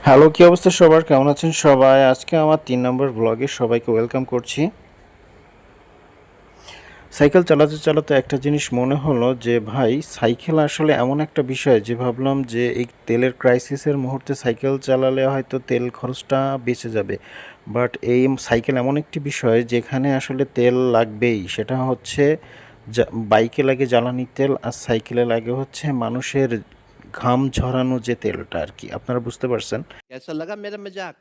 Hello, কি অবস্থা সবার? কেমন আছেন সবাই? আজকে আমার ৩ নম্বর ব্লগে সবাইকে ওয়েলকাম করছি। সাইকেল চালাতে চালাতে একটা জিনিস মনে হলো যে ভাই, সাইকেল আসলে এমন একটা বিষয় যে ভাবলাম যে এই তেলের ক্রাইসিসের মুহূর্তে সাইকেল চালালে হয়তো তেল খরচটা বেঁচে যাবে। বাট এই সাইকেল এমন একটি বিষয় যেখানে আসলে তেল লাগবেই। সেটা হচ্ছে বাইকে লাগে জ্বালানি তেল, আর সাইকেলে লাগে হচ্ছে মানুষের ঘাম ঝরানো যে তেলটা আর কি। আপনারা বুঝতে পারছেন? कैसा लगा मेरा मजाक।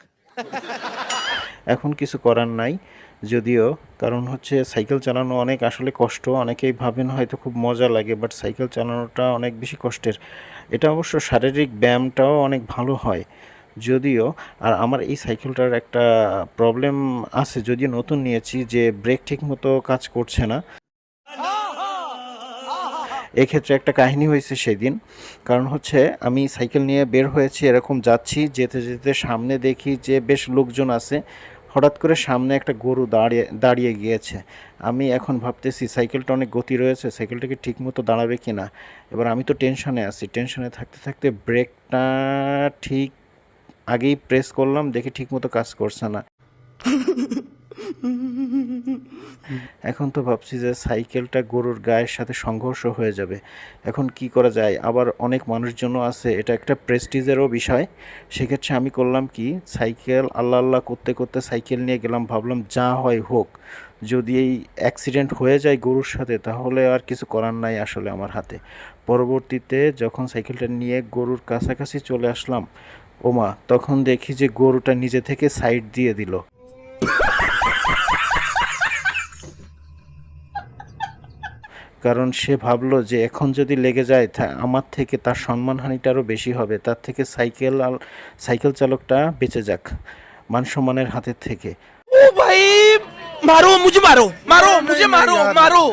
এখন কিছু করার নাই যদিও, কারণ হচ্ছে সাইকেল চালানো অনেক আসলে কষ্ট। অনেকেই ভাবেন হয়তো খুব মজা লাগে, বাট সাইকেল চালানোটা অনেক বেশি কষ্টের। এটা অবশ্য শারীরিক ব্যায়ামটাও অনেক ভালো হয় যদিও। আর আমার এই সাইকেলটার একটা প্রবলেম আছে, যদিও নতুন নিয়েছি, যে ব্রেক ঠিক মতো কাজ করছে না। এক্ষেত্রে একটা কাহিনী হয়েছে সেদিন। কারণ হচ্ছে আমি সাইকেল নিয়ে বের হয়েছি, এরকম যাচ্ছি, যেতে যেতে সামনে দেখি যে বেশ লোকজন আছে। হঠাৎ করে সামনে একটা গরু দাঁড়িয়ে দাঁড়িয়ে গিয়েছে। আমি এখন ভাবতেছি সাইকেলটা অনেক গতি রয়েছে, সাইকেলটাকে ঠিক মতো দাঁড়াবে কি না। এবার আমি তো টেনশনে আছি, টেনশনে থাকতে থাকতে ব্রেকটা ঠিক আগেই প্রেস করলাম, দেখি ঠিক মতো কাজ করছে না। এখন তো ভাবছি যে সাইকেলটা গরুর গায়ের সাথে সংঘর্ষ হয়ে যাবে। এখন কি করা যায়? আবার অনেক মানুষজনও আছে, এটা একটা প্রেস্টিজেরও বিষয়। সেক্ষেত্রে আমি করলাম কি, সাইকেল আল্লাহ আল্লাহ করতে করতে সাইকেল নিয়ে গেলাম, ভাবলাম যা হয় হোক। যদি এই অ্যাক্সিডেন্ট হয়ে যায় গরুর সাথে তাহলে আর কিছু করার নাই আসলে আমার হাতে। পরবর্তীতে যখন সাইকেলটা নিয়ে গরুর কাছাকাছি চলে আসলাম, ওমা, তখন দেখি যে গরুটা নিজে থেকে সাইড দিয়ে দিল। কারণ সে ভাবলো যে এখন যদি লেগে যায় আমার থেকে তার সম্মানহানিটা আরও বেশি হবে, তার থেকে সাইকেল চালকটা বেঁচে যাক মান সম্মানের হাতের থেকে। ओ भाई मारो मुझे मारो मारो मुझे मारो मारो